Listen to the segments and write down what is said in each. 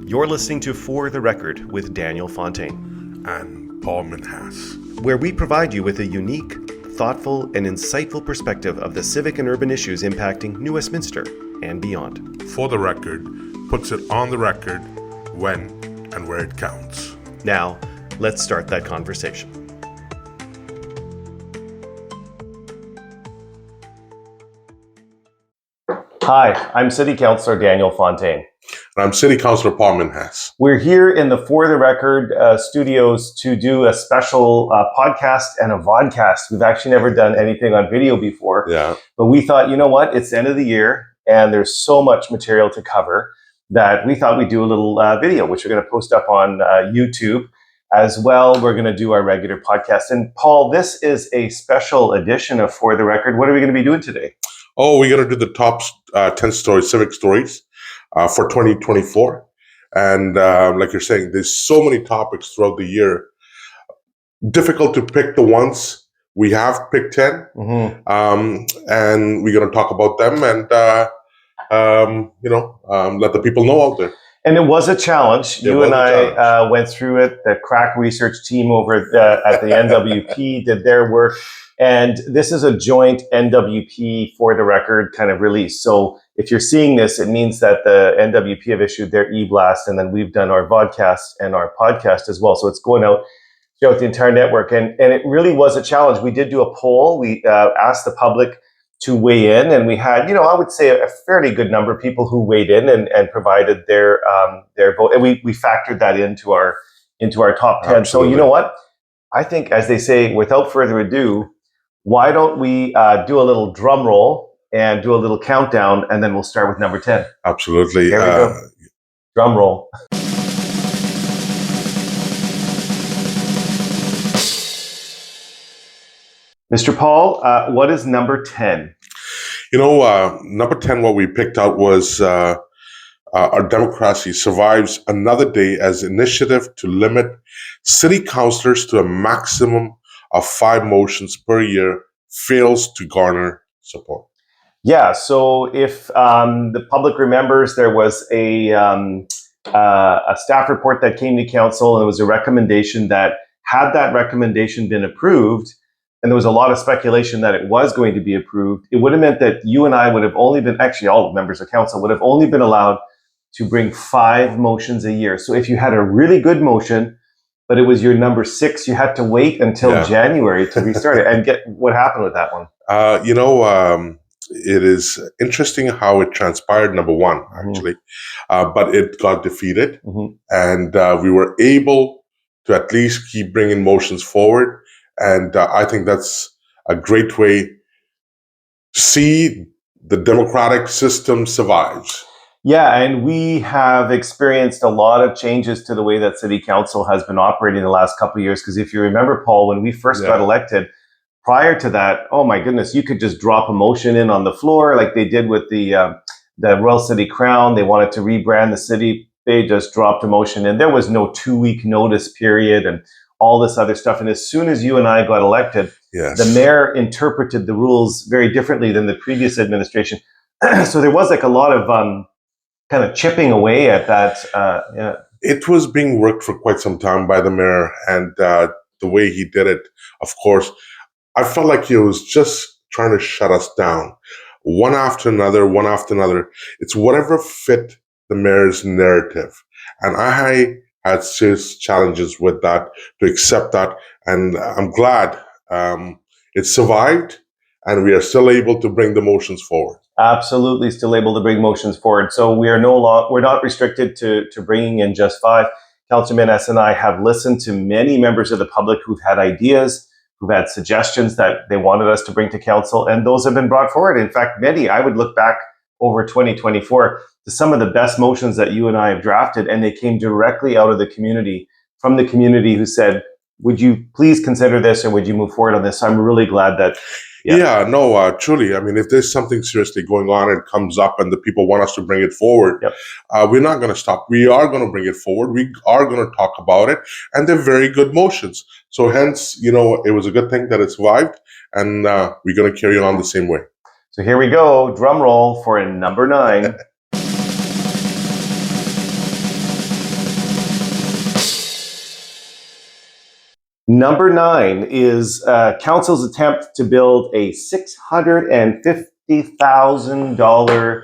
You're listening to For the Record with Daniel Fontaine and Paul Minhas, where we provide you with a unique, thoughtful, and insightful perspective of the civic and urban issues impacting New Westminster and beyond. For the Record puts it on the record when and where it counts. Now, let's start that conversation. Hi, I'm City Councillor Daniel Fontaine. And I'm City Councillor Paul Minhas. We're here in the For the Record studios to do a special podcast and a vodcast. We've actually never done anything on video before. Yeah. But we thought, you know what? It's the end of the year and there's so much material to cover that we thought we'd do a little video, which we're going to post up on YouTube. As well, we're going to do our regular podcast. And Paul, this is a special edition of For the Record. What are we going to be doing today? Oh, we're going to do the top 10 civic stories for 2024. And like you're saying, there's so many topics throughout the year. Difficult to pick the ones. We have picked 10. And we're going to talk about them and, let the people know out there. And it was a challenge. You and I went through it. The crack research team over at the NWP did their work. And this is a joint NWP For the Record kind of release. So if you're seeing this, it means that the NWP have issued their e-blast, and then we've done our vodcast and our podcast as well. So it's going out throughout the entire network. And it really was a challenge. We did do a poll. We asked the public to weigh in, and we had, I would say a fairly good number of people who weighed in and provided their vote. And we factored that into our top 10. Absolutely. So you know what? I think, as they say, without further ado, why don't we do a little drum roll and do a little countdown, and then we'll start with number 10. Absolutely. Here we go. Drum roll. Mr. Paul, what is number 10? Number 10, what we picked out was our democracy survives another day as initiative to limit city councillors to a maximum of 5 motions per year fails to garner support. Yeah, so if the public remembers, there was a staff report that came to council, and it was a recommendation that had that recommendation been approved, and there was a lot of speculation that it was going to be approved, it would have meant that you and I would have only been, actually all members of council would have only been allowed to bring 5 motions a year. So if you had a really good motion, but it was your number 6, you had to wait until January to restart it. And get what happened with that one. It is interesting how it transpired, number 1, actually. But it got defeated. And we were able to at least keep bringing motions forward. And I think that's a great way to see the democratic system survives. Yeah, and we have experienced a lot of changes to the way that City Council has been operating the last couple of years. Because if you remember, Paul, when we first got elected, prior to that, oh my goodness, you could just drop a motion in on the floor like they did with the Royal City Crown. They wanted to rebrand the city. They just dropped a motion in. There was no 2-week notice period and all this other stuff. And as soon as you and I got elected, the mayor interpreted the rules very differently than the previous administration. So there was like a lot of kind of chipping away at that. It was being worked for quite some time by the mayor, and the way he did it, of course, I felt like he was just trying to shut us down one after another. It's whatever fit the mayor's narrative. And I had serious challenges with that, to accept that. And I'm glad it survived, and we are still able to bring the motions forward. Absolutely, still able to bring motions forward. So we're not restricted to bringing in just 5. Councillor Minhas and I have listened to many members of the public who've had ideas, who've had suggestions that they wanted us to bring to council, and those have been brought forward. In fact, many, I would look back over 2024 to some of the best motions that you and I have drafted, and they came directly out of the community, from the community, who said, would you please consider this, or would you move forward on this? So I'm really glad that truly. I mean, if there's something seriously going on and comes up and the people want us to bring it forward, we're not going to stop. We are going to bring it forward. We are going to talk about it. And they're very good motions. So hence, it was a good thing that it survived. And we're going to carry on the same way. So here we go. Drum roll for number 9. Number 9 is council's attempt to build a $650,000.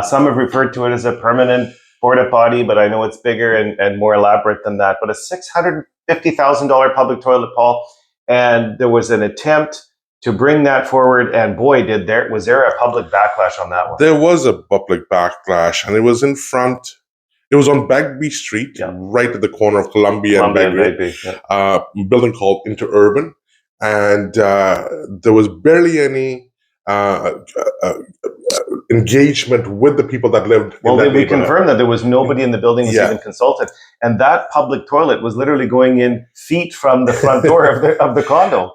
Some have referred to it as a permanent porta potty, but I know it's bigger and more elaborate than that. But a $650,000 public toilet, Paul, and there was an attempt to bring that forward. And boy, was there a public backlash on that one? There was a public backlash, and it was in front. It was on Bagby Street, right at the corner of Columbia and Bagby. A building called Interurban, and there was barely any engagement with the people that lived. Well, we confirmed that there was nobody in the building was even consulted, and that public toilet was literally going in feet from the front door of the condo.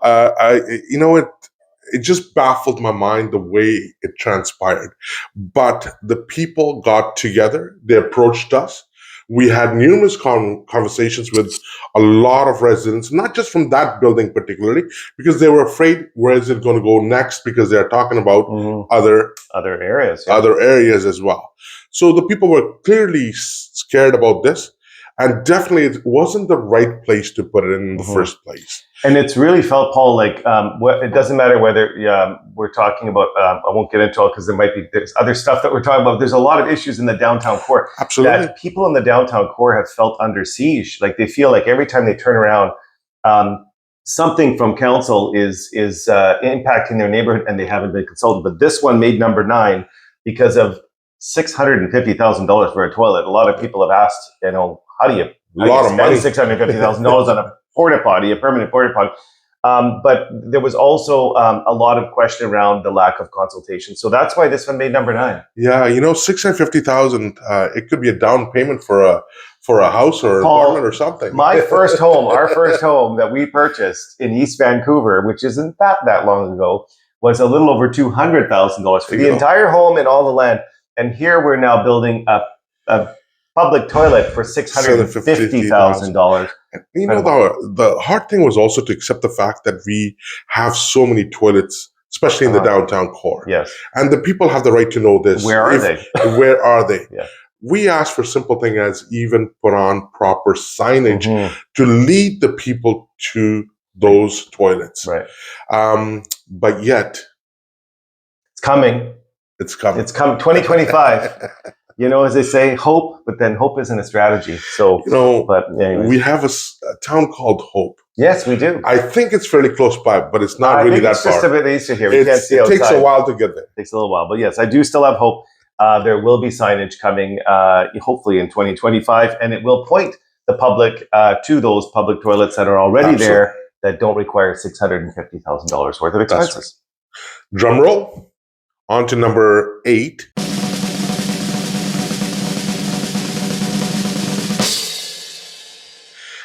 It just baffled my mind the way it transpired. But the people got together. They approached us. We had numerous conversations with a lot of residents, not just from that building particularly, because they were afraid, where is it going to go next? Because they're talking about other areas, other areas as well. So the people were clearly scared about this. And definitely, it wasn't the right place to put it in the first place. And it's really felt, Paul, like it doesn't matter whether we're talking about, I won't get into it because there's other stuff that we're talking about. There's a lot of issues in the downtown core. Absolutely. That people in the downtown core have felt under siege. Like they feel like every time they turn around, something from council is impacting their neighborhood and they haven't been consulted. But this one made number 9 because of $650,000 for a toilet. A lot of people have asked, how do you spend $650,000 on a porta potty, a permanent porta potty? But there was also a lot of question around the lack of consultation. So that's why this one made number 9. Yeah, $650,000. It could be a down payment for a house or an apartment or something. My first home, our first home that we purchased in East Vancouver, which isn't that long ago, was a little over $200,000 for the entire home and all the land. And here we're now building a public toilet for $650,000. The hard thing was also to accept the fact that we have so many toilets, especially in the downtown core. Yes. And the people have the right to know this. Where are they? Where are they? Yeah. We asked for simple thing as even put on proper signage to lead the people to those toilets. Right. But yet, it's coming. It's coming. It's coming. 2025. As they say, hope, but then hope isn't a strategy. So, but anyways. We have a town called Hope. Yes, we do. I think it's fairly close by, but it's not really that far. It's just a bit easier here. We can't see outside. It takes a while to get there. It takes a little while, but yes, I do still have hope. There will be signage coming, hopefully in 2025, and it will point the public to those public toilets that are already there that don't require $650,000 worth of expenses. Right. Drum roll. On to number 8.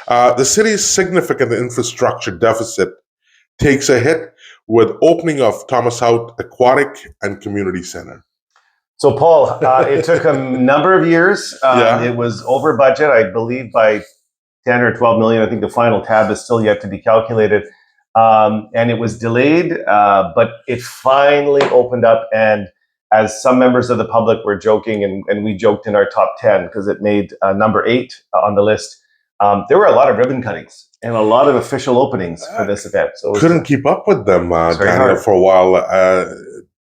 The city's significant infrastructure deficit takes a hit with opening of Thomas Hout Aquatic and Community Center. So, Paul, it took a number of years. It was over budget, I believe, by 10 or 12 million. I think the final tab is still yet to be calculated. And it was delayed, but it finally opened up. And as some members of the public were joking, and we joked in our top 10 because it made number 8 on the list, there were a lot of ribbon cuttings and a lot of official openings for this event. So couldn't keep up with them, Daniel, for a while.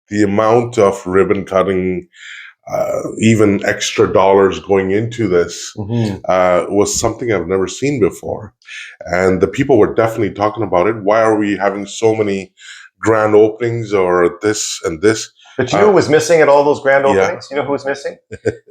The amount of ribbon cutting, even extra dollars going into this, was something I've never seen before. And the people were definitely talking about it. Why are we having so many grand openings or this and this? But you know who was missing at all those grand openings? You know who was missing?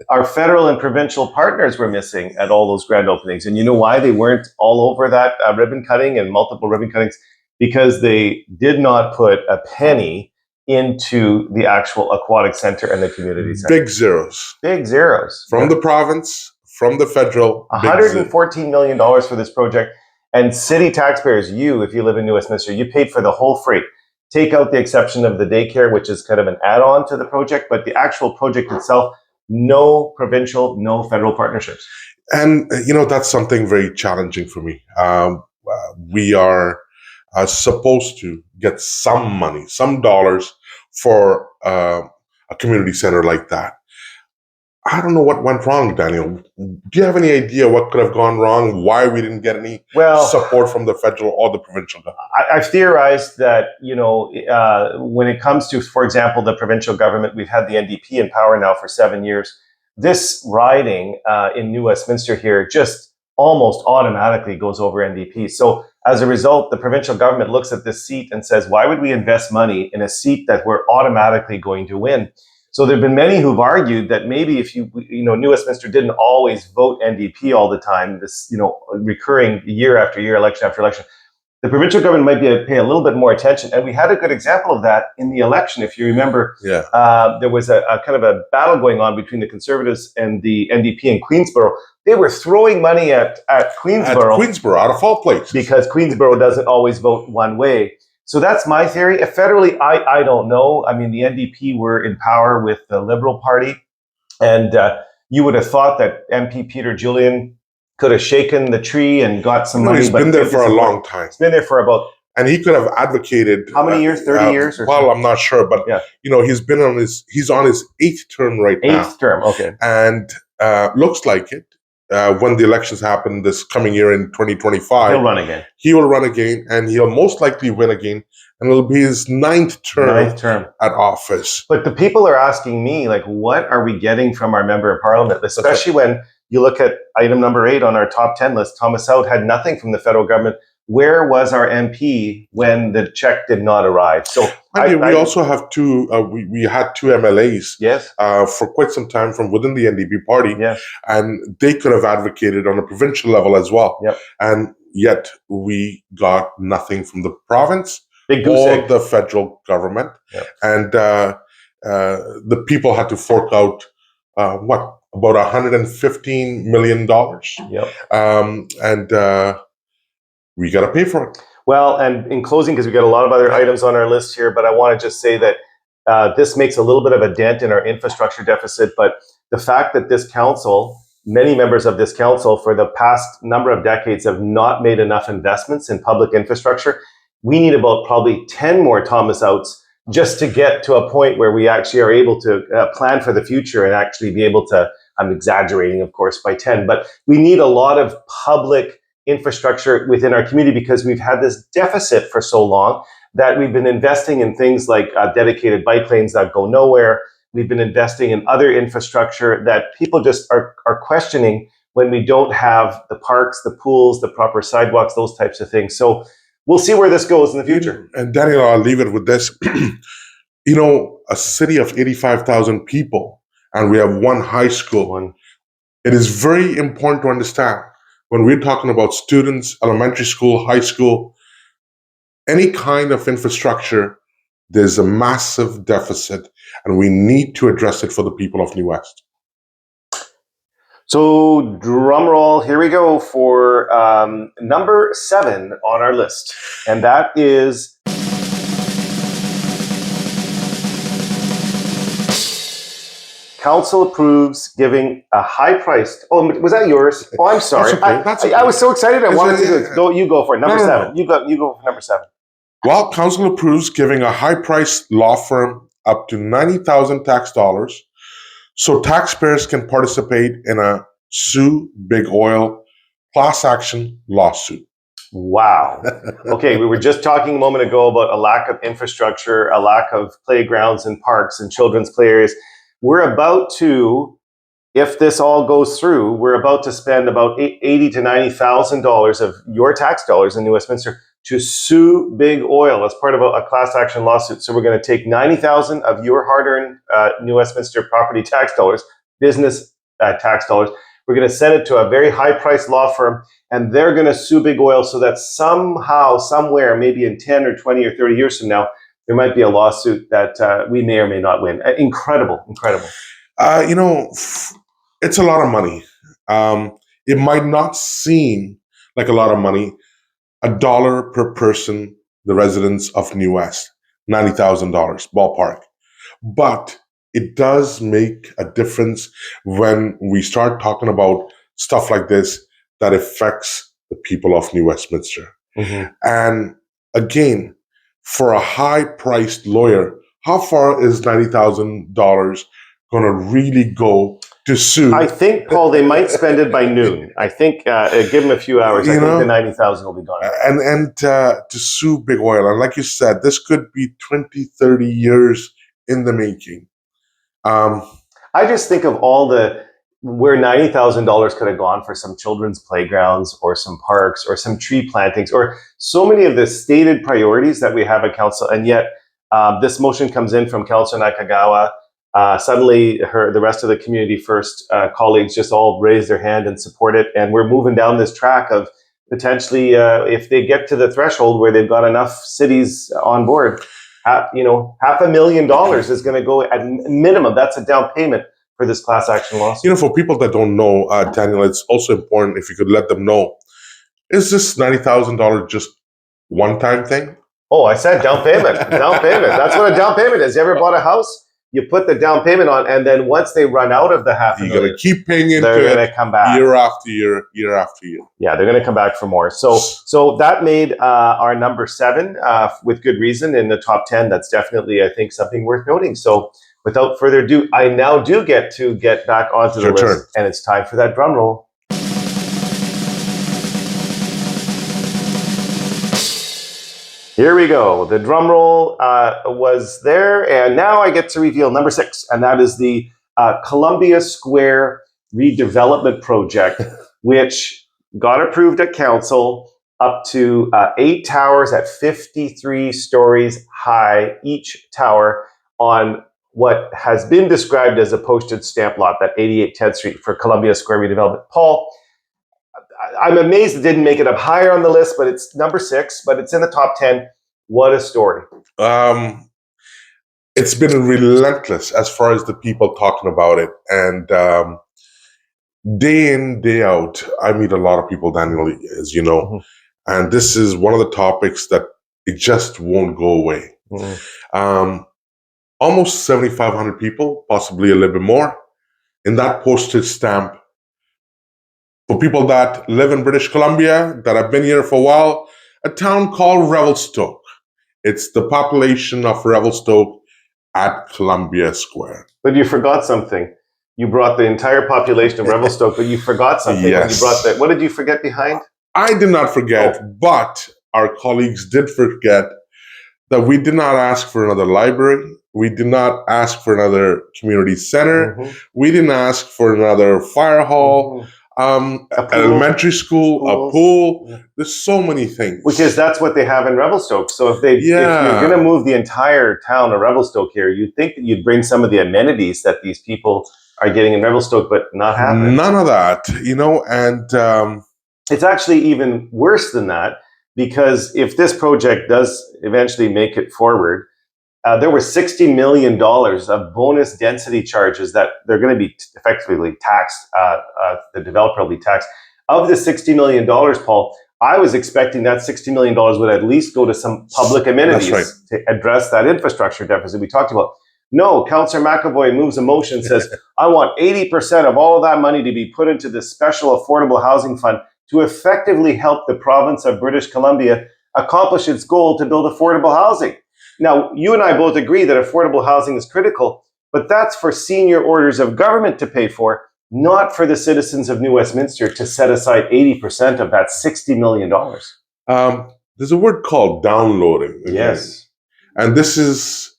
Our federal and provincial partners were missing at all those grand openings. And you know why they weren't all over that ribbon cutting and multiple ribbon cuttings? Because they did not put a penny into the actual aquatic center and the community center. Big zeros. Big zeros. From the province, from the federal. $114 million for this project. And city taxpayers, if you live in New Westminster, you paid for the whole freight. Take out the exception of the daycare, which is kind of an add-on to the project, but the actual project itself, no provincial, no federal partnerships. And, that's something very challenging for me. We are supposed to get some money, some dollars for a community center like that. I don't know what went wrong, Daniel. Do you have any idea what could have gone wrong? Why we didn't get any support from the federal or the provincial government? I've theorized that, when it comes to, for example, the provincial government, we've had the NDP in power now for 7 years. This riding in New Westminster here just almost automatically goes over NDP. So as a result, the provincial government looks at this seat and says, why would we invest money in a seat that we're automatically going to win? So there have been many who've argued that maybe if New Westminster didn't always vote NDP all the time, this, recurring year after year, election after election, the provincial government might be pay a little bit more attention. And we had a good example of that in the election. If you remember, there was a kind of a battle going on between the Conservatives and the NDP in Queensborough. They were throwing money at Queensborough. At Queensborough, out of all places. Because Queensborough doesn't always vote one way. So that's my theory. Federally, I don't know. I mean, the NDP were in power with the Liberal Party. And you would have thought that MP Peter Julian could have shaken the tree and got some money. He's been there for a long time. He's been there for about... And he could have advocated... How many years? 30 years? Or well, I'm not sure. But, he's on his 8th term right now. 8th term, okay. And looks like it. When the elections happen this coming year in 2025, he'll run again. He will run again, and he'll most likely win again, and it'll be his 9th term at office. But the people are asking me, like, what are we getting from our member of parliament? Especially when you look at item number 8 on our top 10 list. Thomas Hout had nothing from the federal government. Where was our MP when the check did not arrive? So we also have two. We had 2 MLAs. Yes. For quite some time from within the NDP party. Yes. And they could have advocated on a provincial level as well. Yep. And yet we got nothing from the province or the federal government. Yep. And the people had to fork out about $115 million. Yep. We got to pay for it. Well, and in closing, because we've got a lot of other items on our list here, but I want to just say that this makes a little bit of a dent in our infrastructure deficit. But the fact that this council, many members of this council for the past number of decades have not made enough investments in public infrastructure, we need about probably 10 more Thomas Outs just to get to a point where we actually are able to plan for the future and actually be able to, I'm exaggerating, of course, by 10, but we need a lot of public infrastructure within our community because we've had this deficit for so long that we've been investing in things like dedicated bike lanes that go nowhere. We've been investing in other infrastructure that people just are questioning when we don't have the parks, the pools, the proper sidewalks, those types of things. So we'll see where this goes in the future. And Daniel, I'll leave it with this. A city of 85,000 people, and we have 1 high school. It is very important to understand when we're talking about students, elementary school, high school, any kind of infrastructure, there's a massive deficit, and we need to address it for the people of New West. So, drum roll, here we go for number 7 on our list, and that is Council approves giving a high-priced... Oh, was that yours? Oh, I'm sorry. That's okay. I was so excited. I wanted to go. You go for it. Number 7. No. You go for number 7. Well, Council approves giving a high-priced law firm up to $90,000 tax dollars so taxpayers can participate in a Sue Big Oil class action lawsuit. Wow. Okay, we were just talking a moment ago about a lack of infrastructure, a lack of playgrounds and parks and children's play areas. We're about to, if this all goes through, we're about to spend about $80,000 to $90,000 of your tax dollars in New Westminster to sue Big Oil as part of a class action lawsuit. So we're going to take $90,000 of your hard-earned New Westminster property tax dollars, business tax dollars. We're going to send it to a very high-priced law firm, and they're going to sue Big Oil so that somehow, somewhere, maybe in 10 or 20 or 30 years from now, there might be a lawsuit that we may or may not win. Incredible. It's a lot of money. It might not seem like a lot of money. $1 per person, the residents of New West, $90,000 ballpark. But it does make a difference when we start talking about stuff like this that affects the people of New Westminster. Mm-hmm. And again, for a high-priced lawyer, how far is $90,000 going to really go to sue. I think, Paul, they might spend it by noon. I think give them a few hours. I think the 90,000 will be gone. And to sue big oil. And like you said, this could be 20, 30 years in the making. I just think of all where $90,000 could have gone for some children's playgrounds or some parks or some tree plantings or so many of the stated priorities that we have at council. And yet this motion comes in from Councillor Nakagawa. Suddenly the rest of the Community First colleagues just all raise their hand and support it. And we're moving down this track of potentially if they get to the threshold where they've got enough cities on board, $500,000 is going to go at minimum. That's a down payment for this class action lawsuit. For people that don't know, Daniel, it's also important if you could let them know, is this $90,000 just one-time thing? Oh, I said down payment. Down payment. That's what a down payment is. You ever bought a house? You put the down payment on, and then once they run out of the $500,000, you're going to keep paying into they're going to come back year after year, year after year. Yeah, they're going to come back for more. So that made our number 7 with good reason in the top 10. That's definitely, I think, something worth noting. So without further ado, I now do get back onto the list, and it's time for that drum roll. Here we go. The drum roll was there, and now I get to reveal number 6, and that is the Columbia Square redevelopment project, which got approved at council up to 8 towers at 53 stories high, each tower on what has been described as a postage stamp lot, that 88 10th Street for Columbia Square redevelopment. Paul, I'm amazed it didn't make it up higher on the list, but it's number 6, but it's in the top 10. What a story. It's been relentless as far as the people talking about it. And day in, day out, I meet a lot of people, Daniel, as you know. Mm-hmm. And this is one of the topics that it just won't go away. Mm-hmm. Almost 7,500 people, possibly a little bit more, in that postage stamp. For people that live in British Columbia, that have been here for a while, a town called Revelstoke. It's the population of Revelstoke at Columbia Square. But you forgot something. You brought the entire population of Revelstoke, but you forgot something. Yes. You brought what did you forget behind? I did not forget, but our colleagues did forget that we did not ask for another library. We did not ask for another community center. Mm-hmm. We didn't ask for another fire hall. Mm-hmm. Elementary school, a pool. Yeah. There's so many things. Because that's what they have in Revelstoke. So if you're going to move the entire town of Revelstoke here, you'd think that you'd bring some of the amenities that these people are getting in Revelstoke, but not happening. None of that, and it's actually even worse than that, because if this project does eventually make it forward, there were $60 million of bonus density charges that they're going to be effectively taxed. The developer will be taxed. Of the $60 million, Paul, I was expecting that $60 million would at least go to some public amenities to address that infrastructure deficit we talked about. No, Councillor McAvoy moves a motion and says, I want 80% of all of that money to be put into the special affordable housing fund to effectively help the province of British Columbia accomplish its goal to build affordable housing. Now, you and I both agree that affordable housing is critical, but that's for senior orders of government to pay for, not for the citizens of New Westminster to set aside 80% of that $60 million. There's a word called downloading. Again. Yes. And this is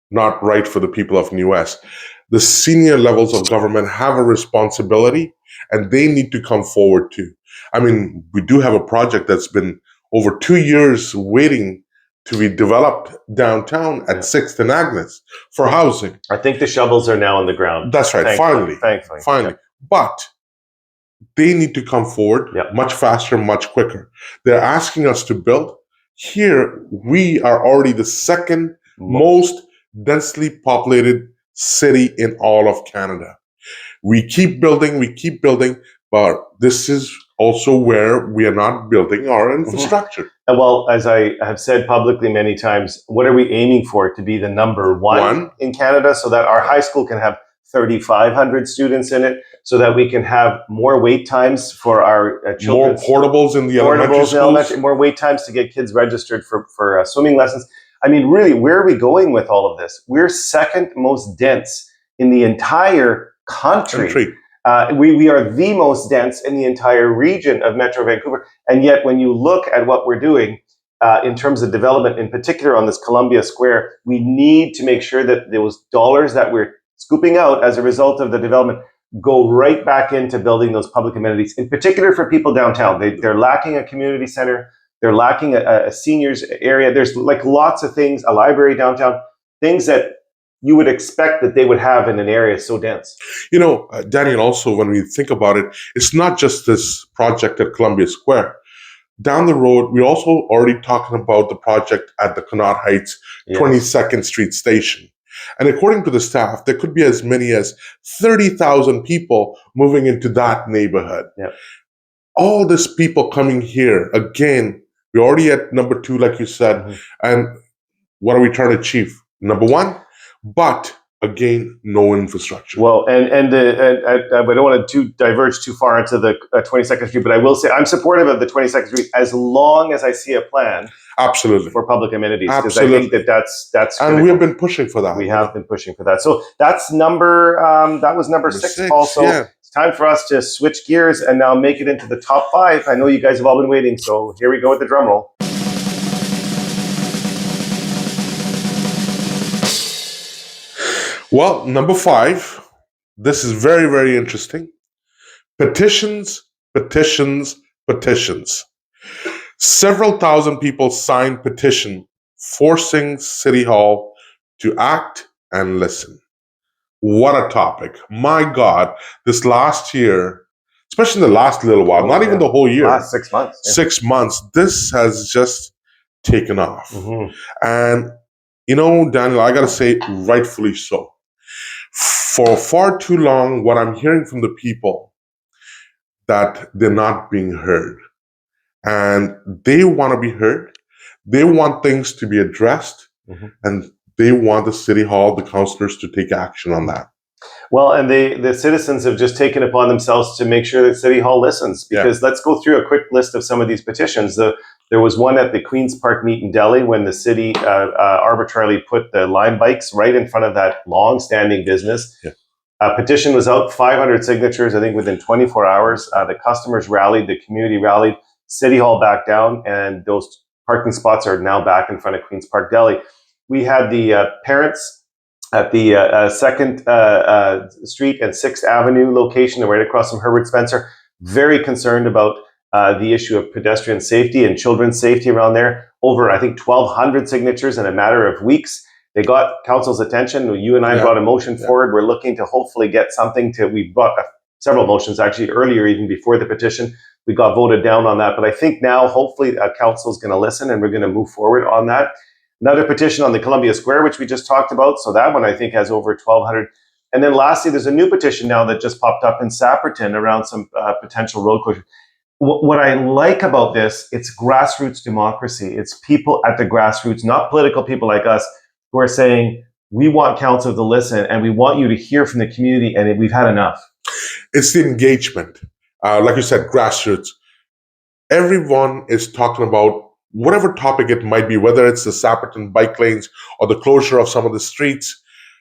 not right for the people of New West. The senior levels of government have a responsibility, and they need to come forward too. I mean, we do have a project that's been over 2 years waiting to be developed downtown at 6th and Agnes for housing. I think the shovels are now on the ground. That's right. Finally. Yeah. But they need to come forward much faster, much quicker. They're asking us to build. Here, we are already the second most densely populated city in all of Canada. We keep building, but this is also where we are not building our infrastructure. And well, as I have said publicly many times, what are we aiming for? To be the number one in Canada, so that our high school can have 3,500 students in it, so that we can have more wait times for our children. More portables in the elementary schools. More wait times to get kids registered for swimming lessons. I mean, really, where are we going with all of this? We're second most dense in the entire country. We are the most dense in the entire region of Metro Vancouver. And yet when you look at what we're doing in terms of development, in particular on this Columbia Square, we need to make sure that those dollars that we're scooping out as a result of the development go right back into building those public amenities, in particular for people downtown. They're lacking a community center. They're lacking a seniors area. There's like lots of things, a library downtown, things that you would expect that they would have in an area so dense. Daniel, also, when we think about it, it's not just this project at Columbia Square. Down the road, we're also already talking about the project at the Connaught Heights 22nd Street Station. And according to the staff, there could be as many as 30,000 people moving into that neighborhood. Yep. All these people coming here, again, we're already at number 2, like you said. And what are we trying to achieve? Number 1, but again, no infrastructure. Well, and I don't want to diverge too far into the 22nd Street, but I will say I'm supportive of the 22nd Street as long as I see a plan. Absolutely. For public amenities, because I think that's critical. And we have been pushing for that. We have been pushing for that. So that's that was number 6, Paul. So it's time for us to switch gears and now make it into the top 5. I know you guys have all been waiting, so here we go with the drum roll. Well, number 5, this is very, very interesting. Petitions. Several thousand people signed petition forcing City Hall to act and listen. What a topic. My God, this last year, especially in the last little while, not even the whole year. Last 6 months. 6 months, this has just taken off. And, Daniel, I got to say, rightfully so. For far too long, what I'm hearing from the people, that they're not being heard. And they want to be heard. They want things to be addressed. And they want the City Hall, the councillors, to take action on that. Well, and the citizens have just taken upon themselves to make sure that City Hall listens. Because let's go through a quick list of some of these petitions. There was one at the Queen's Park Meet in Delhi when the city arbitrarily put the Lime bikes right in front of that long-standing business. A petition was out, 500 signatures, I think within 24 hours. The customers rallied, the community rallied, City Hall back down, and those parking spots are now back in front of Queen's Park, Delhi. We had the parents at the 2nd Street and 6th Avenue location, right across from Herbert Spencer, very concerned about the issue of pedestrian safety and children's safety around there. Over, I think, 1,200 signatures in a matter of weeks. They got council's attention. You and I brought a motion forward. We're looking to hopefully get something we brought several motions actually earlier, even before the petition. We got voted down on that. But I think now, hopefully, council is going to listen and we're going to move forward on that. Another petition on the Columbia Square, which we just talked about. So that one, I think, has over 1,200. And then lastly, there's a new petition now that just popped up in Sapperton around some potential road closure. What I like about this, it's grassroots democracy. It's people at the grassroots, not political people like us, who are saying, we want council to listen and we want you to hear from the community, and we've had enough. It's the engagement. Like you said, grassroots. Everyone is talking about whatever topic it might be, whether it's the Sapperton bike lanes or the closure of some of the streets,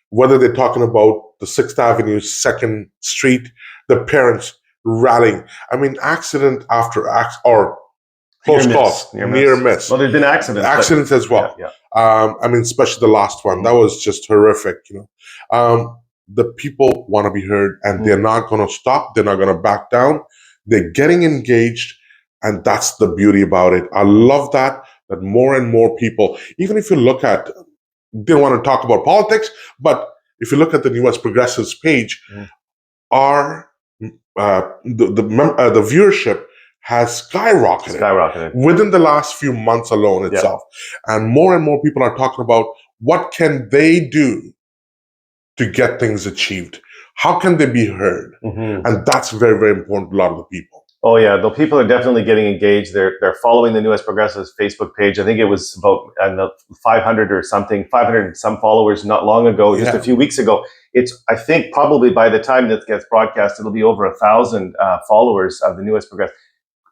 whether they're talking about the 6th Avenue, 2nd Street, the parents rallying. I mean, accident after accident, or close calls, near miss. Well, there's been accidents. Accidents as well. I mean, especially the last one. That was just horrific, The people want to be heard, and they're not going to stop. They're not going to back down. They're getting engaged, and that's the beauty about it. I love that more and more people, even if you look at, they don't want to talk about politics, but if you look at the New Progressives page, the viewership has skyrocketed within the last few months alone itself. And more people are talking about what can they do to get things achieved. How can they be heard? And that's very, very important to a lot of the people. Oh yeah, the people are definitely getting engaged. They're following the New Progressives Facebook page. I think it was about 500 or something, 500 and some followers not long ago, just a few weeks ago. It's, I think, probably by the time that gets broadcast, it'll be over 1,000 followers of the New Progressives.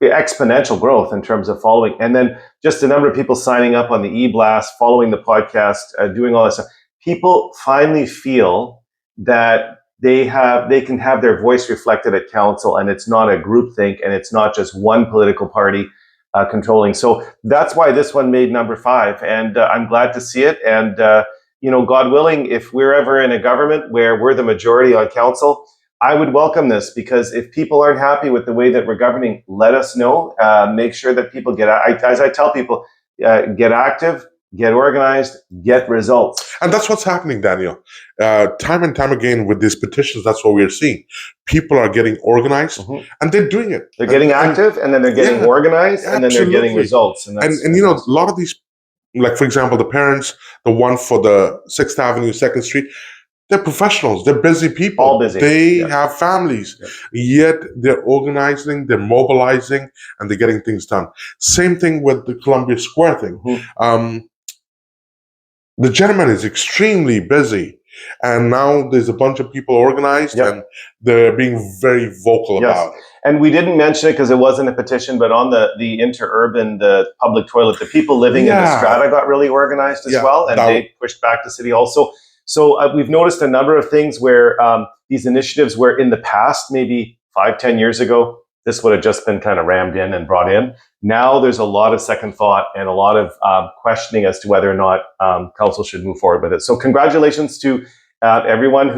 Exponential growth in terms of following, and then just the number of people signing up on the e-blast, following the podcast, doing all that stuff. People finally feel that they can have their voice reflected at council, and it's not a groupthink, and it's not just one political party controlling. So that's why this one made number 5, and I'm glad to see it. And God willing, if we're ever in a government where we're the majority on council, I would welcome this, because if people aren't happy with the way that we're governing, let us know. Make sure that people as I tell people, get active, get organized, get results. And that's what's happening, Daniel. Time and time again with these petitions, that's what we're seeing. People are getting organized, and they're doing it. They're getting active, and then they're getting organized, and then they're getting results. And a lot of these, like, for example, the parents, the one for the 6th Avenue, 2nd Street, they're professionals. They're busy people. All busy. They have families. Yet they're organizing, they're mobilizing, and they're getting things done. Same thing with the Columbia Square thing. The gentleman is extremely busy. And now there's a bunch of people organized, and they're being very vocal about it. And we didn't mention it because it wasn't a petition, but on the interurban, the public toilet, the people living in the strata got really organized as well, and they pushed back to City Hall. So we've noticed a number of things where these initiatives were in the past, maybe 5-10 years ago, this would have just been kind of rammed in and brought in. Now there's a lot of second thought and a lot of questioning as to whether or not council should move forward with it. So congratulations to everyone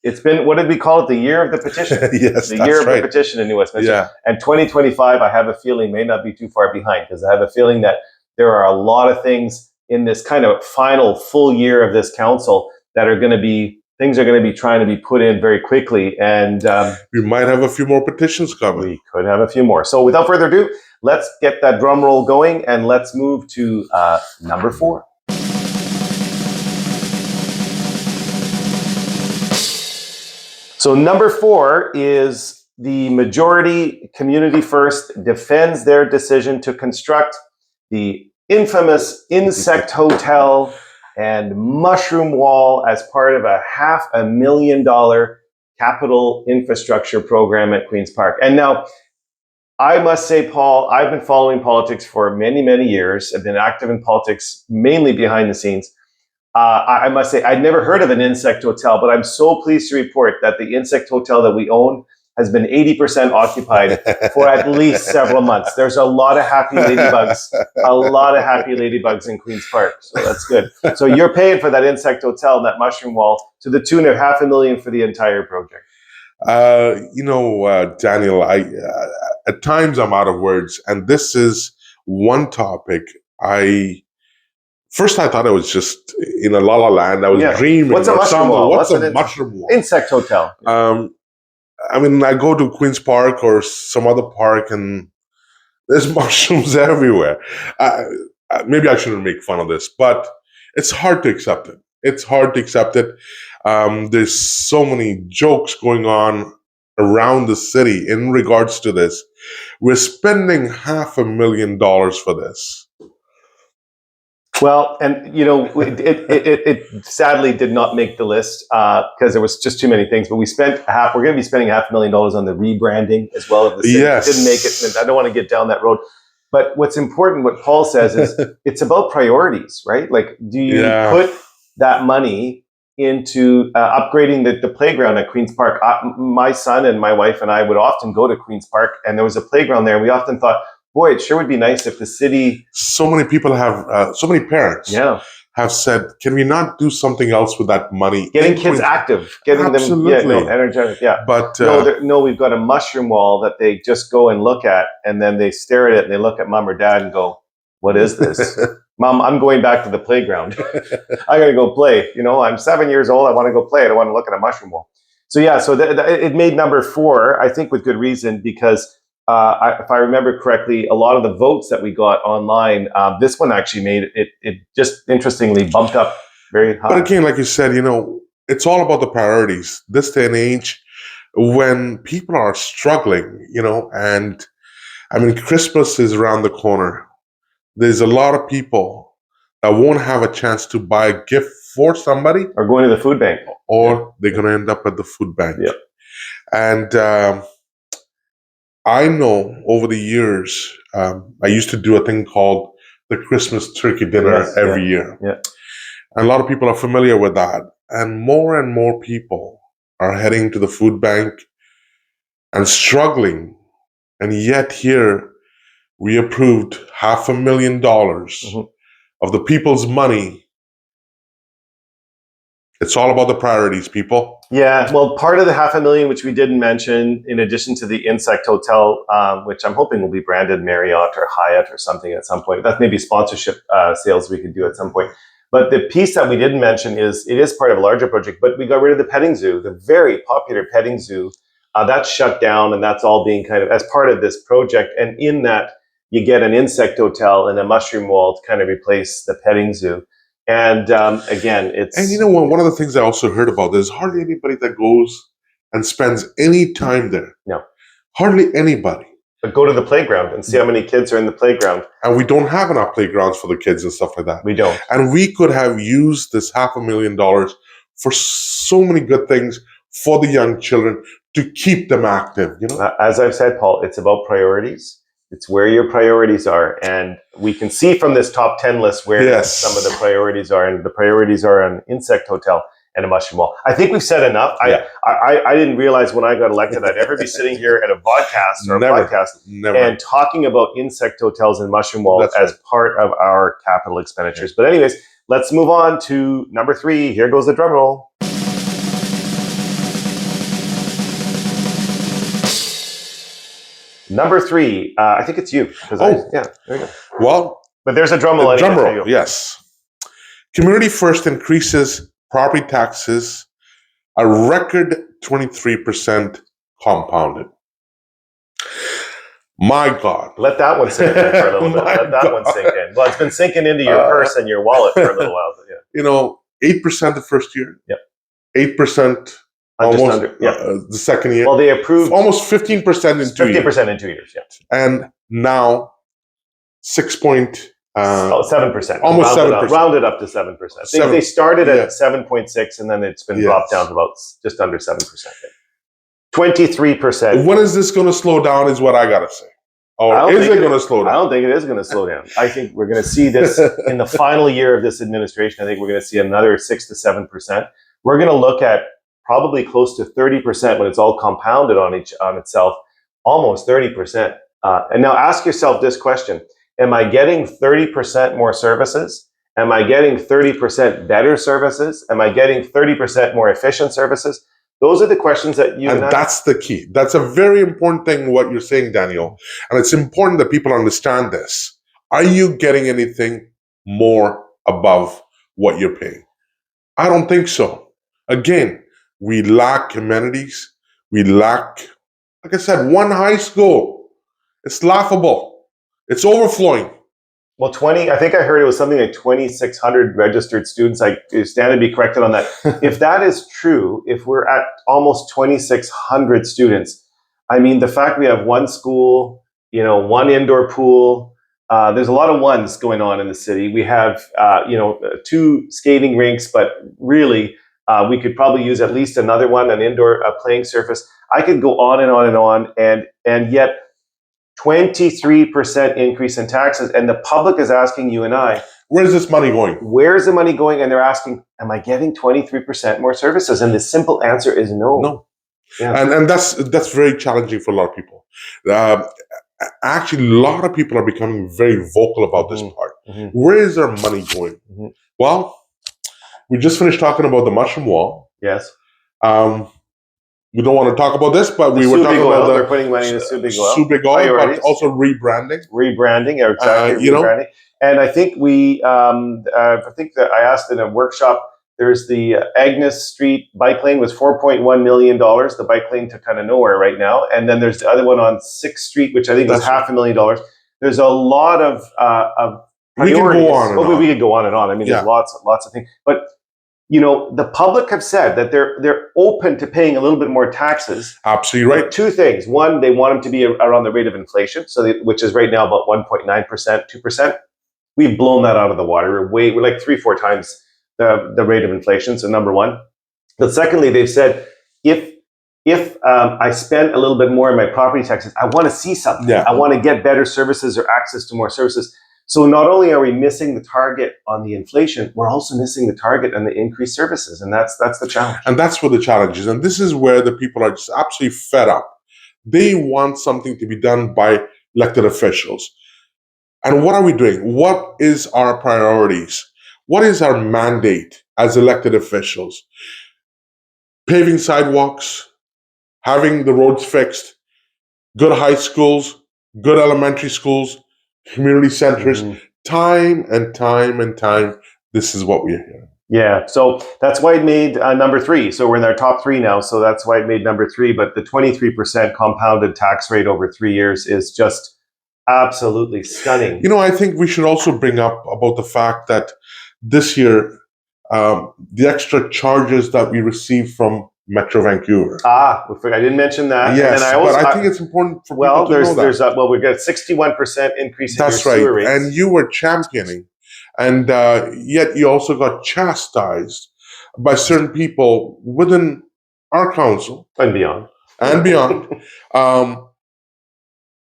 it's been, what did we call it? The year of the petition. Yes, the year of the petition in New Westminster. Yeah. And 2025, I have a feeling, may not be too far behind, because I have a feeling that there are a lot of things in this kind of final full year of this council that are going to be, things are going to be trying to be put in very quickly. And we might have a few more petitions coming. We could have a few more. So without further ado, let's get that drum roll going, and let's move to number 4. So number 4 is the majority Community First defends their decision to construct the infamous insect hotel and mushroom wall as part of a $500,000 capital infrastructure program at Queen's Park. And now, I must say, Paul, I've been following politics for many, many years. I've been active in politics, mainly behind the scenes. I must say, I'd never heard of an insect hotel, but I'm so pleased to report that the insect hotel that we own has been 80% occupied for at least several months. There's a lot of happy ladybugs, in Queen's Park. So that's good. So you're paying for that insect hotel and that mushroom wall to the tune of $500,000 for the entire project. Daniel, at times I'm out of words, and this is one topic First, I thought it was just in a la la land. I was dreaming. What's a mushroom wall? What's a mushroom wall? Insect hotel. I go to Queen's Park or some other park, and there's mushrooms everywhere. Maybe I shouldn't make fun of this, but it's hard to accept it. There's so many jokes going on around the city in regards to this. We're spending $500,000 for this. Well, and it sadly did not make the list because there was just too many things. But we're going to be spending $500,000 on the rebranding as well of the city. Yes. Didn't make it. And I don't want to get down that road. But what's important, what Paul says, is it's about priorities, right? Like, do you put that money into upgrading the playground at Queen's Park? My son and my wife and I would often go to Queen's Park, and there was a playground there, and we often thought, boy, it sure would be nice if the city... So many people so many parents have said, can we not do something else with that money? Getting kids active, getting them energetic. Yeah. But no, we've got a mushroom wall that they just go and look at, and then they stare at it and they look at mom or dad and go, what is this? Mom, I'm going back to the playground. I got to go play. I'm 7 years old. I want to go play. I don't want to look at a mushroom wall. So it made number 4, I think with good reason, because if I remember correctly, a lot of the votes that we got online, this one actually made it just interestingly bumped up very high. But again, like you said, it's all about the priorities. This day and age, when people are struggling, and Christmas is around the corner. There's a lot of people that won't have a chance to buy a gift for somebody. Or going to the food bank. Or they're going to end up at the food bank. Yeah. And I know over the years, I used to do a thing called the Christmas turkey dinner every year. Yeah. And a lot of people are familiar with that. And more people are heading to the food bank and struggling. And yet here we approved $500,000 of the people's money. It's all about the priorities, people. Yeah, well, part of the $500,000, which we didn't mention, in addition to the Insect Hotel, which I'm hoping will be branded Marriott or Hyatt or something at some point. That's maybe sponsorship sales we could do at some point. But the piece that we didn't mention is it is part of a larger project, but we got rid of the petting zoo, the very popular petting zoo. That's shut down, and that's all being kind of as part of this project. And in that, you get an insect hotel and a mushroom wall to kind of replace the petting zoo. And again, it's... And you know what? One of the things I also heard about, there's hardly anybody that goes and spends any time there. No. Hardly anybody. But go to the playground and see how many kids are in the playground. And we don't have enough playgrounds for the kids and stuff like that. We don't. And we could have used this $500,000 for so many good things for the young children to keep them active. You know, as I've said, Paul, it's about priorities. It's where your priorities are. And we can see from this top 10 list where some of the priorities are. And the priorities are an insect hotel and a mushroom wall. I think we've said enough. Yeah. I didn't realize when I got elected I'd ever be sitting here at a podcast or a podcast and talking about insect hotels and mushroom walls as part of our capital expenditures. But anyways, let's move on to number 3. Here goes the drum roll. Number 3, I think it's you. There you go. Well, but there's a drum roll. Drum roll, yes. Community First increases property taxes a record 23% compounded. My God. Let that one sink in for a little bit. Let that one sink in. Well, it's been sinking into your purse and your wallet for a little while. But yeah. You know, 8% the first year. Yep. 8%. Almost the second year. Well, they approved almost 15% in 2 years. 15% in 2 years, yeah. And now 6.7%. Almost 7%. Rounded up to 7%. They started at 7.6 and then it's been dropped down to about just under 7%. 23%. When is this going to slow down is what I got to say. Or is it going to slow down? I don't think it is going to slow down. I think we're going to see this in the final year of this administration. I think we're going to see another 6 to 7%. We're going to look at probably close to 30% when it's all compounded on itself, almost 30%. And now ask yourself this question. Am I getting 30% more services? Am I getting 30% better services? Am I getting 30% more efficient services? Those are the questions that you and that's the key. That's a very important thing, what you're saying, Daniel. And it's important that people understand this. Are you getting anything more above what you're paying? I don't think so. Again, we lack amenities. We lack, like I said, one high school. It's laughable. It's overflowing. Well, I think I heard it was something like 2,600 registered students. I stand to be corrected on that. If that is true, if we're at almost 2,600 students, I mean, the fact we have one school, one indoor pool, there's a lot of ones going on in the city. We have, 2 skating rinks, but really, we could probably use at least another one, an indoor playing surface. I could go on and on and on, and yet 23% increase in taxes, and the public is asking you and I, where's this money going? Where's the money going? And they're asking, am I getting 23% more services? And the simple answer is no. No. Yeah. And that's very challenging for a lot of people. Actually, a lot of people are becoming very vocal about this part. Mm-hmm. Where is our money going? Mm-hmm. Well, we just finished talking about the mushroom wall. Yes. We don't want to talk about this, but we were talking about they're putting money in the Civic oil. Civic oil, but also rebranding. Rebranding, exactly. Rebranding. And I think I think that I asked in a workshop, there's the Agnes Street bike lane was $4.1 million. The bike lane to kind of nowhere right now. And then there's the other one on 6th Street, which I think was $500,000. There's a lot of we can go on and on. We could go on and on. I mean, there's lots of things. But the public have said that they're open to paying a little bit more taxes. Absolutely right. 2 things. One, they want them to be around the rate of inflation, which is right now about 1.9%, 2%. We've blown that out of the water. We're like 3-4 times the rate of inflation. So number one. But secondly, they've said if I spend a little bit more in my property taxes, I want to see something. Yeah. I want to get better services or access to more services. So not only are we missing the target on the inflation, we're also missing the target on the increased services, and that's the challenge. And that's where the challenge is. And this is where the people are just absolutely fed up. They want something to be done by elected officials. And what are we doing? What is our priorities? What is our mandate as elected officials? Paving sidewalks, having the roads fixed, good high schools, good elementary schools, community centers, time and time and time. This is what we're hearing. Yeah, so that's why it made number 3. So we're in our top 3 now. So that's why it made number 3. But the 23% compounded tax rate over 3 years is just absolutely stunning. I think we should also bring up about the fact that this year, the extra charges that we received from Metro Vancouver. I didn't mention that. Yes, but I think it's important for people to know that. We've got a 61% increase in That's your sewer rates. And you were championing, and yet you also got chastised by certain people within our council and beyond.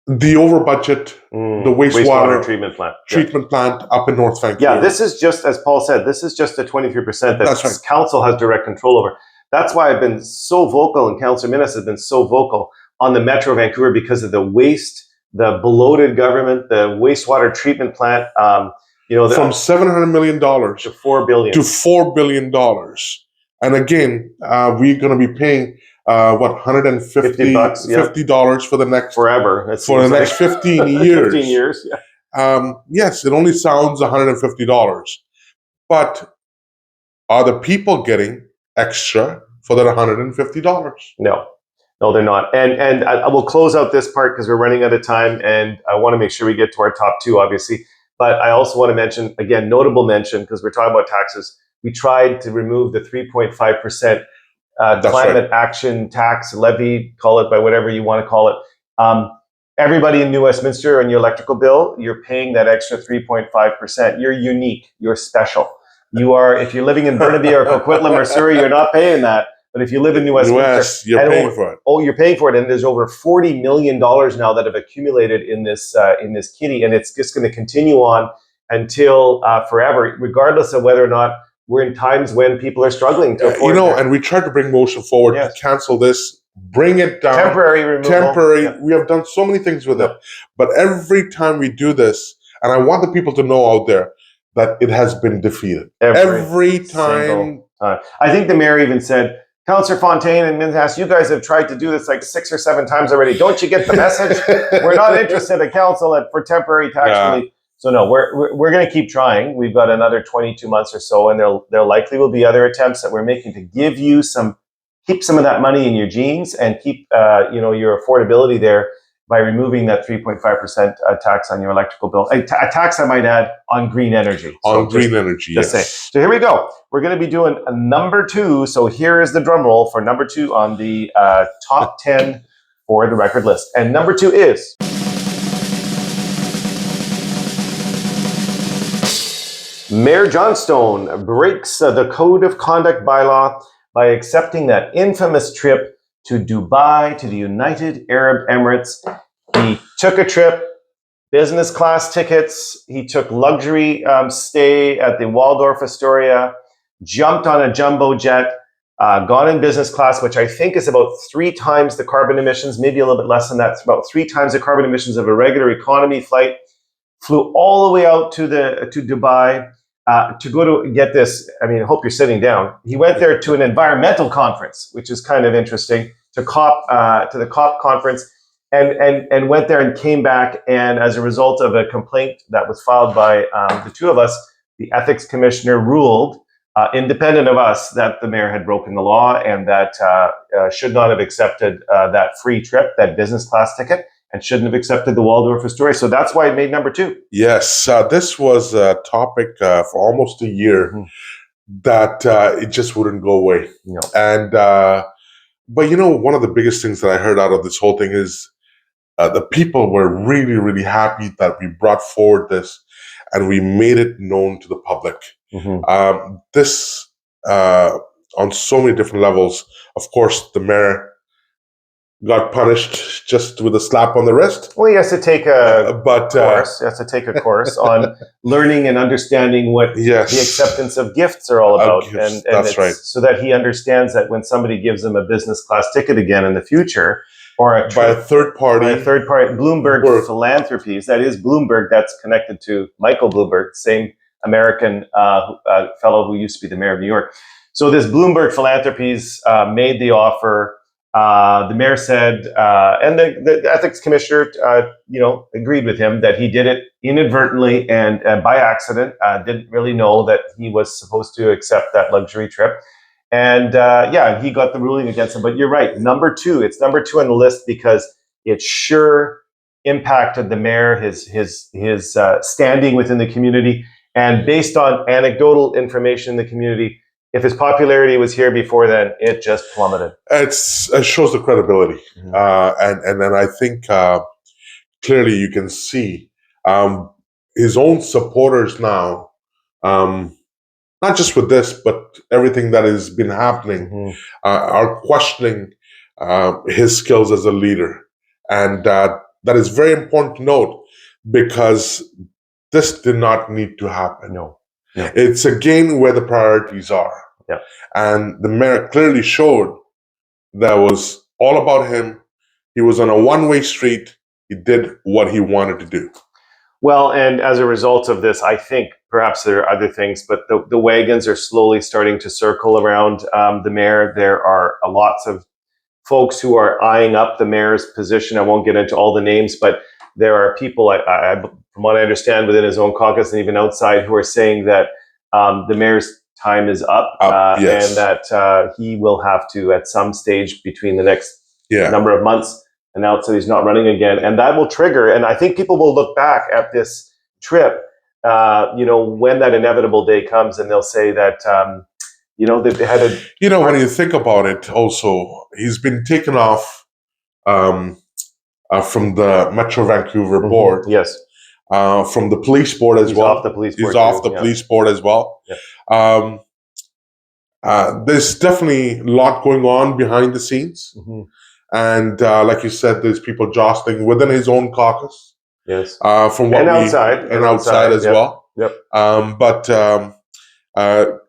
The over budget, the wastewater treatment plant up in North Vancouver. Yeah, this is just, as Paul said, this is just the 23% that council has direct control over. That's why I've been so vocal, and Councillor Minhas has been so vocal on the Metro Vancouver, because of the waste, the bloated government, the wastewater treatment plant. From $700 million to $4 billion. $4 billion. And again, we're going to be paying $150 $50 for the next forever for the next 15 years. 15 years. Yeah. Yes, it only sounds $150, but are the people getting extra for that $150? No, they're not. And I will close out this part because we're running out of time, and I want to make sure we get to our top 2, obviously. But I also want to mention, again, notable mention, because we're talking about taxes. We tried to remove the 3.5% climate action tax levy, call it by whatever you want to call it. Everybody in New Westminster on your electrical bill, you're paying that extra 3.5%. You're unique. You're special. You are, if you're living in Burnaby or Coquitlam or Surrey, you're not paying that. But if you live in New Westminster, you're paying for it. Oh, you're paying for it. And there's over $40 million now that have accumulated in this kitty. And it's just going to continue on until forever, regardless of whether or not we're in times when people are struggling to afford it. And we tried to bring motion forward to cancel this, bring it down. Temporary removal. Yeah. We have done so many things with it. But every time we do this, and I want the people to know out there that it has been defeated. Every time. I think the mayor even said, Councillor Fontaine and Minhas, you guys have tried to do this like 6 or 7 times already. Don't you get the message? We're not interested in council for temporary tax relief. So no, we're going to keep trying. We've got another 22 months or so, and there likely will be other attempts that we're making to give you keep some of that money in your jeans and keep your affordability there by removing that 3.5% tax on your electrical bill. A tax, I might add, on green energy. Yes. So here we go. We're going to be doing a number 2. So here is the drum roll for number 2 on the top 10 for the record list. And number 2 is... Mayor Johnstone breaks the Code of Conduct bylaw by accepting that infamous trip to Dubai, to the United Arab Emirates. He took a trip, business class tickets. He took luxury stay at the Waldorf Astoria, jumped on a jumbo jet, gone in business class, which I think is about 3 times the carbon emissions, maybe a little bit less than that. It's about 3 times the carbon emissions of a regular economy flight. Flew all the way out to Dubai to go to get this. I mean, I hope you're sitting down. He went there to an environmental conference, which is kind of interesting, to the COP conference, and went there and came back. And as a result of a complaint that was filed by the 2 of us, the ethics commissioner ruled, independent of us, that the mayor had broken the law and that should not have accepted that free trip, that business class ticket, and shouldn't have accepted the Waldorf Astoria. So that's why it made number 2. Yes, this was a topic for almost a year that it just wouldn't go away. No. And but one of the biggest things that I heard out of this whole thing is the people were really, really happy that we brought forward this and we made it known to the public. This on so many different levels. Of course, the mayor got punished just with a slap on the wrist. Well, he has to take a course. He has to take a course on learning and understanding what the acceptance of gifts are all about. And that's right. So that he understands that when somebody gives him a business class ticket again in the future, or by a third party, Bloomberg Philanthropies, that is Bloomberg, that's connected to Michael Bloomberg, same American fellow who used to be the mayor of New York. So this Bloomberg Philanthropies made the offer. The mayor said, and the ethics commissioner, agreed with him that he did it inadvertently and by accident. Didn't really know that he was supposed to accept that luxury trip, and he got the ruling against him. But you're right, number two. It's number two on the list because it sure impacted the mayor, his standing within the community, and based on anecdotal information in the community. If his popularity was here before then, it just plummeted. It shows the credibility. And then I think clearly you can see his own supporters now, not just with this, but everything that has been happening, are questioning his skills as a leader. And that is very important to note because this did not need to happen. No. It's again where the priorities are. Yeah. And the mayor clearly showed that was all about him. He was on a one-way street. He did what he wanted to do. Well, and as a result of this, I think perhaps there are other things, but the wagons are slowly starting to circle around the mayor. There are lots of folks who are eyeing up the mayor's position. I won't get into all the names, but there are people, from what I understand, within his own caucus and even outside, who are saying that the mayor's time is up, yes. and that he will have to, at some stage between the next number of months, announce that he's not running again. And that will trigger, and I think people will look back at this trip, when that inevitable day comes, and they'll say that, they had a... when you think about it, also, he's been taken off from the Metro Vancouver board. Yes. From the police board as well. He's off the police board. He's off the police board as well. Yeah. There's definitely a lot going on behind the scenes. And like you said, there's people jostling within his own caucus. Yes. From what outside as well. Yep. But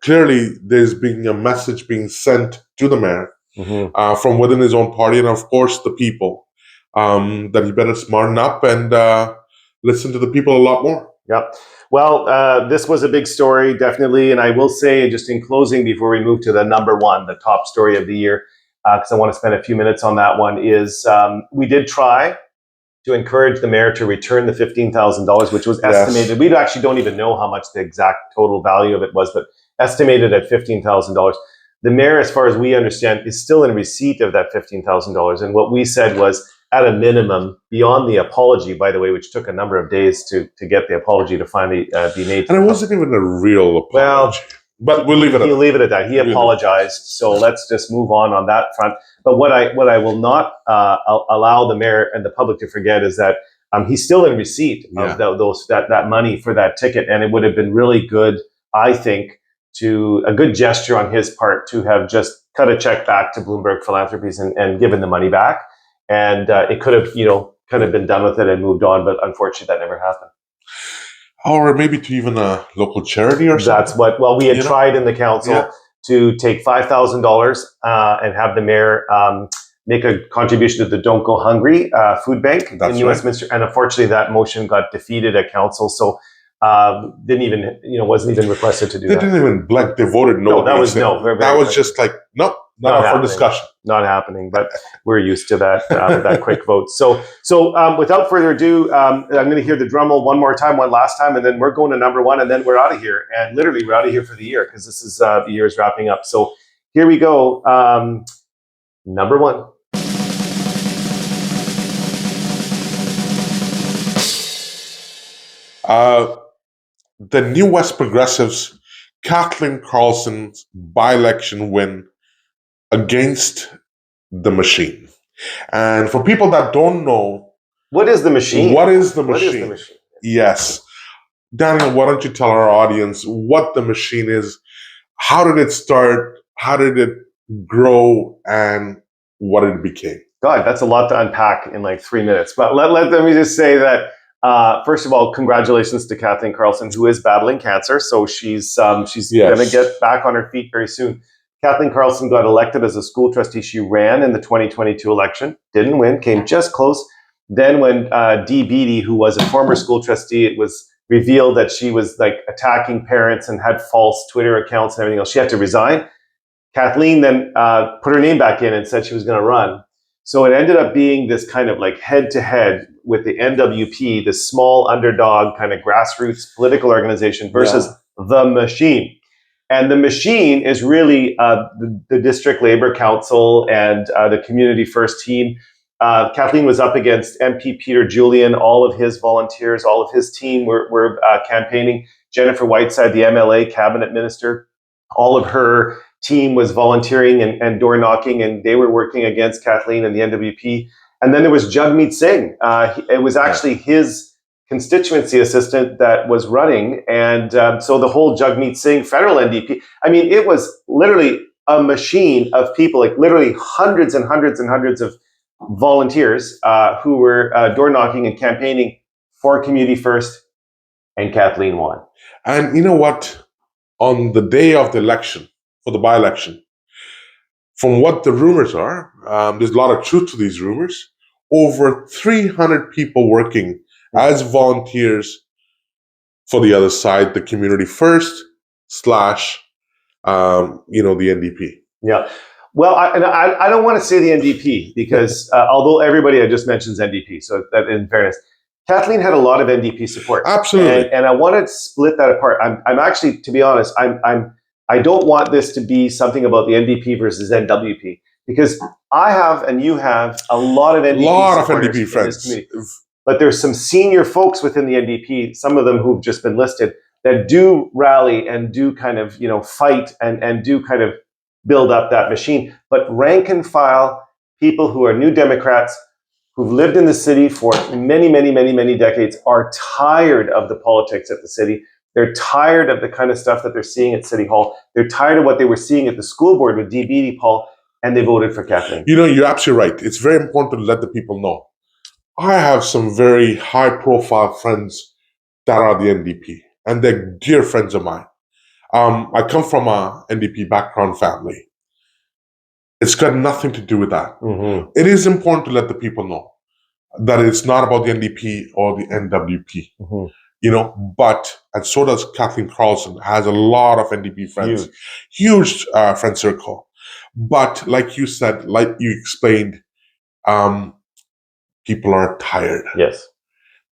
clearly there's been a message being sent to the mayor from within his own party and of course the people that he better smarten up and listen to the people a lot more. Yep. Well, this was a big story, definitely. And I will say, just in closing, before we move to the number one, the top story of the year, because I want to spend a few minutes on that one, is we did try to encourage the mayor to return the $15,000, which was estimated. We actually don't even know how much the exact total value of it was, but estimated at $15,000. The mayor, as far as we understand, is still in receipt of that $15,000. And what we said was, at a minimum, beyond the apology, by the way, which took a number of days to get the apology to finally be made. And it wasn't even a real apology. Well, but we'll leave it at that. He'll leave it at that. He apologized, so let's just move on that front. But what I will not allow the mayor and the public to forget is that he's still in receipt of that money for that ticket, and it would have been really good, I think, a good gesture on his part to have just cut a check back to Bloomberg Philanthropies and given the money back. And it could have, kind of been done with it and moved on, but unfortunately that never happened. Or maybe to even a local charity or something. We had tried in the council to take $5,000 and have the mayor make a contribution to the Don't Go Hungry food bank in New Westminster. And unfortunately that motion got defeated at council. So wasn't even requested to do that. They didn't even blink. They voted no. That was no. That was just like, nope. Not for discussion. Not happening, but we're used to that that quick vote. So without further ado, I'm going to hear the drum roll one last time, and then we're going to number one, and then we're out of here. And literally, we're out of here for the year because this is the year is wrapping up. So here we go. Number one. The New West Progressives, Kathleen Carlson's by-election win against the machine. And for people that don't know, what is the machine? What is the machine? Yes. Daniel, why don't you tell our audience what the machine is? How did it start? How did it grow? And what it became? God, that's a lot to unpack in like 3 minutes. But let me just say that, first of all, congratulations to Kathleen Carlson, who is battling cancer. So she's going to get back on her feet very soon. Kathleen Carlson got elected as a school trustee. She ran in the 2022 election, didn't win, came just close. Then when Dee Beattie, who was a former school trustee, it was revealed that she was like attacking parents and had false Twitter accounts and everything else. She had to resign. Kathleen then put her name back in and said she was going to run. So it ended up being this kind of like head-to-head with the NWP, this small underdog kind of grassroots political organization versus the machine. And the machine is really the District Labour Council and the Community First team. Kathleen was up against MP Peter Julian. All of his volunteers, all of his team were campaigning. Jennifer Whiteside, the MLA cabinet minister, all of her team was volunteering and door knocking, and they were working against Kathleen and the NWP. And then there was Jagmeet Singh. It was actually his constituency assistant that was running. And so the whole Jagmeet Singh federal NDP, I mean, it was literally a machine of people, like literally hundreds and hundreds and hundreds of volunteers who were door knocking and campaigning for Community First, and Kathleen won. And you know what? On the day of the election, for the by-election, from what the rumors are, there's a lot of truth to these rumors, over 300 people working as volunteers for the other side, the Community First / the NDP. Yeah. Well, I don't want to say the NDP because although everybody I just mentions NDP, so that in fairness, Kathleen had a lot of NDP support. Absolutely. And I want to split that apart. I'm actually, to be honest, I don't want this to be something about the NDP versus NWP, because I have and you have a lot of NDP friends. But there's some senior folks within the NDP, some of them who've just been listed, that do rally and do kind of, fight and do kind of build up that machine. But rank and file people who are New Democrats, who've lived in the city for many, many, many, many decades, are tired of the politics at the city. They're tired of the kind of stuff that they're seeing at City Hall. They're tired of what they were seeing at the school board with Dee Beattie, Paul, and they voted for Kathleen. You're absolutely right. It's very important to let the people know. I have some very high-profile friends that are the NDP, and they're dear friends of mine. I come from a NDP background family. It's got nothing to do with that. Mm-hmm. It is important to let the people know that it's not about the NDP or the NWP. Mm-hmm. But, and so does Kathleen Carlson, has a lot of NDP friends, huge friend circle. But like you said, like you explained, people are tired. Yes.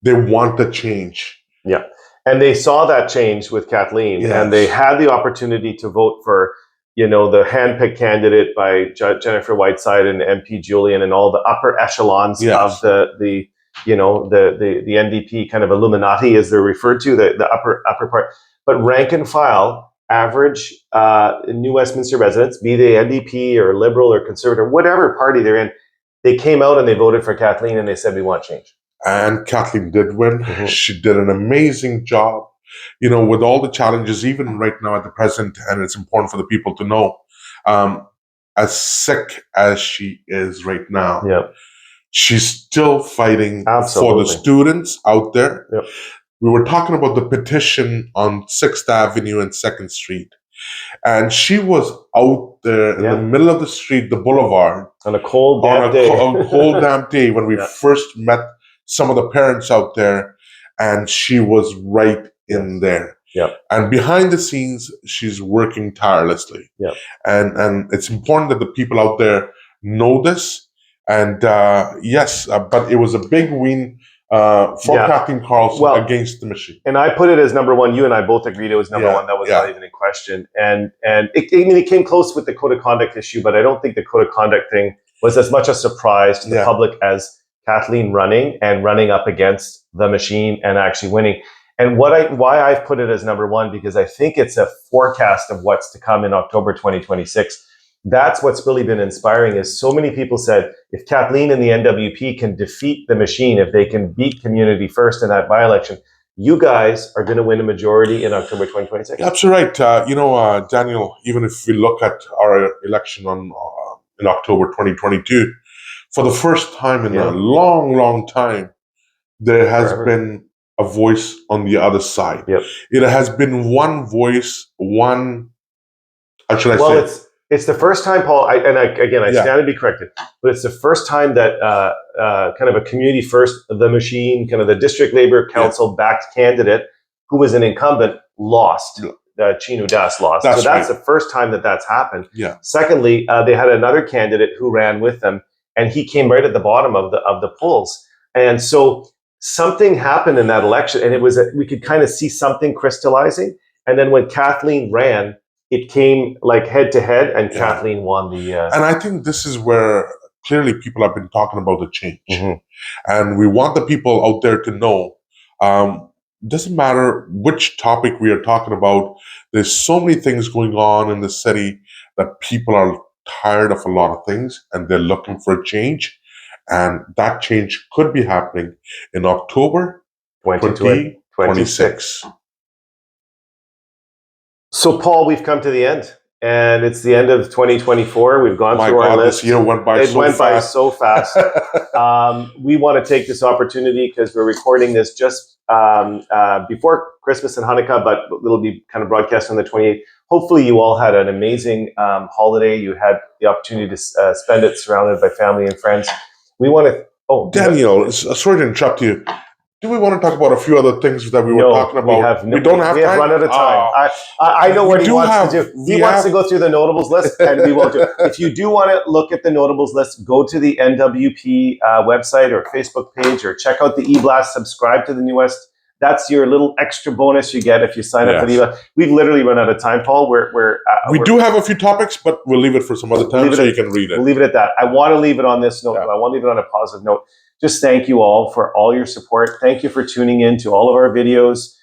They want the change. Yeah. And they saw that change with Kathleen, and they had the opportunity to vote for, the handpicked candidate by Jennifer Whiteside and MP Julian and all the upper echelons of the NDP kind of Illuminati, as they're referred to, the upper part. But rank and file, average New Westminster residents, be they NDP or Liberal or Conservative, whatever party they're in, they came out and they voted for Kathleen and they said, we want change. And Kathleen did win. Mm-hmm. She did an amazing job, with all the challenges, even right now at the present. And it's important for the people to know, as sick as she is right now, she's still fighting for the students out there. Yep. We were talking about the petition on 6th Avenue and 2nd Street. And she was out there in the middle of the street, the boulevard. On a cold, damp day. On a cold, damp day when we first met some of the parents out there. And she was right in there. Yep. And behind the scenes, she's working tirelessly. Yep. And it's important that the people out there know this. And but it was a big win for Kathleen Carlson against the machine. And I put it as number one. You and I both agreed it was number one. That was not even in question. And it came close with the code of conduct issue, but I don't think the code of conduct thing was as much a surprise to the public as Kathleen running up against the machine and actually winning. And why I've put it as number one, because I think it's a forecast of what's to come in October 2026. That's what's really been inspiring, is so many people said, if Kathleen and the NWP can defeat the machine, if they can beat Community First in that by-election, you guys are going to win a majority in October 2026. That's right. Daniel, even if we look at our election in October 2022, for the first time in Yeah. a long, long time, there has Forever. been a voice on the other side. Yep. It has been one voice, one. How should I Well, say? it's the first time, Paul. I Yeah. stand to be corrected, but it's the first time that kind of a community first, the machine, kind of the district labor council backed candidate who was an incumbent lost. Chinu Das lost. That's So that's right. the first time that that's happened. Yeah. Secondly, they had another candidate who ran with them, and he came right at the bottom of the polls. And so something happened in that election, and it was we could kind of see something crystallizing. And then when Kathleen ran, it came like head to head, and Yeah. Kathleen won the. And I think this is where clearly people have been talking about the change. Mhm. And we want the people out there to know, doesn't matter which topic we are talking about, there's so many things going on in the city that people are tired of a lot of things and they're looking for a change. And that change could be happening in October 2026. So, Paul, we've come to the end, and it's the end of 2024. We've gone My through our God, list. this year went by It so went by fast. so fast. We want to take this opportunity because we're recording this just before Christmas and Hanukkah, but it'll be kind of broadcast on the 28th. Hopefully, you all had an amazing holiday. You had the opportunity to spend it surrounded by family and friends. We want to. Oh, Daniel, sorry to interrupt you. Do we want to talk about a few other things that we were talking about? We don't have We time? have run out of time. I know what he wants to do. He wants to go through the notables list, and we won't do it. If you do want to look at the notables list, go to the NWP website or Facebook page, or check out the e-blast, subscribe to the newest. That's your little extra bonus you get if you sign up for the e-blast. We've literally run out of time, Paul. We do have a few topics, but we'll leave it for some other time so you can read it. We'll leave it at that. I want to leave it on this note. I want to leave it on a positive note. Just thank you all for all your support. Thank you for tuning in to all of our videos,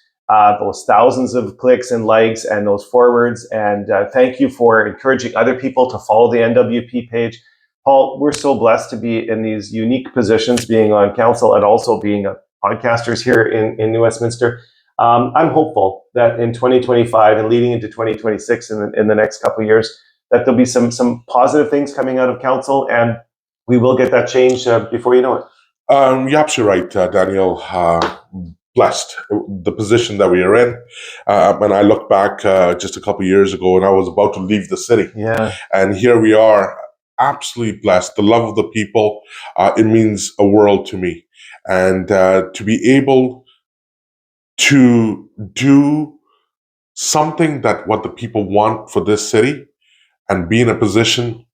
those thousands of clicks and likes and those forwards. And thank you for encouraging other people to follow the NWP page. Paul, we're so blessed to be in these unique positions, being on council and also being podcasters here in New Westminster. I'm hopeful that in 2025 and leading into 2026 in the next couple of years, that there'll be some positive things coming out of council, and we will get that change before you know it. You're absolutely right, Daniel. Blessed the position that we are in. And I look back just a couple of years ago, and I was about to leave the city. Yeah. And here we are, absolutely blessed. The love of the people, it means a world to me. And to be able to do something that what the people want for this city and be in a position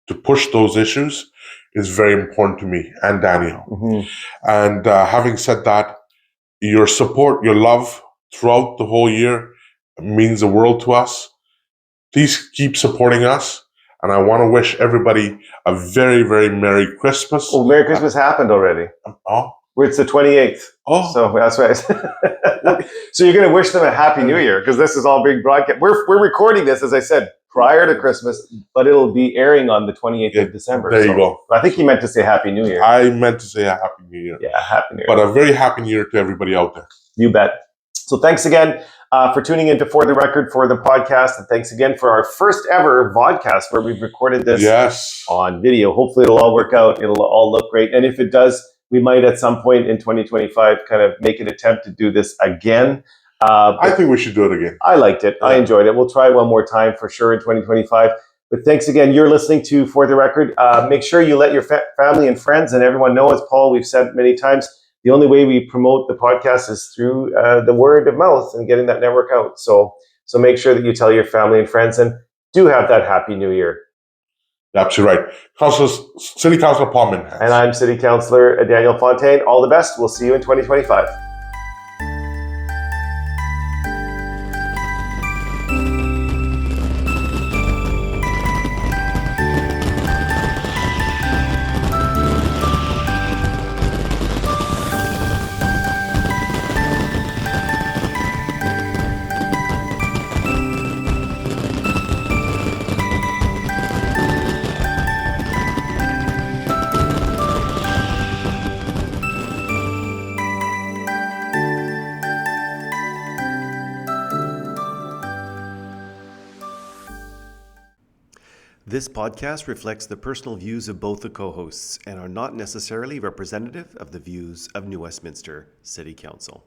to push those issues is very important to me and Daniel. Mm-hmm. And having said that, your support, your love throughout the whole year means the world to us. Please keep supporting us. And I want to wish everybody a very, very Merry Christmas. Oh, Merry Christmas happened already. Oh. It's the 28th. Oh. So that's right. So you're going to wish them a Happy New Year because this is all being broadcast. We're recording this, as I said, prior to Christmas, but it'll be airing on the 28th of December. There you go. I think you meant to say Happy New Year. I meant to say a Happy New Year. Yeah, Happy New Year. But a very Happy New Year to everybody out there. You bet. So thanks again for tuning into For the Record for the podcast. And thanks again for our first ever vodcast where we've recorded this on video. Hopefully it'll all work out. It'll all look great. And if it does, we might at some point in 2025 kind of make an attempt to do this again. I think we should do it again. I liked it. Yeah. I enjoyed it. We'll try one more time for sure in 2025. But thanks again. You're listening to For the Record. Make sure you let your family and friends and everyone know, as Paul, we've said many times, the only way we promote the podcast is through the word of mouth and getting that network out. So make sure that you tell your family and friends, and do have that Happy New Year. Absolutely right. City Councilor Paul Minhas. And I'm City Councilor Daniel Fontaine. All the best. We'll see you in 2025. This podcast reflects the personal views of both the co-hosts and are not necessarily representative of the views of New Westminster City Council.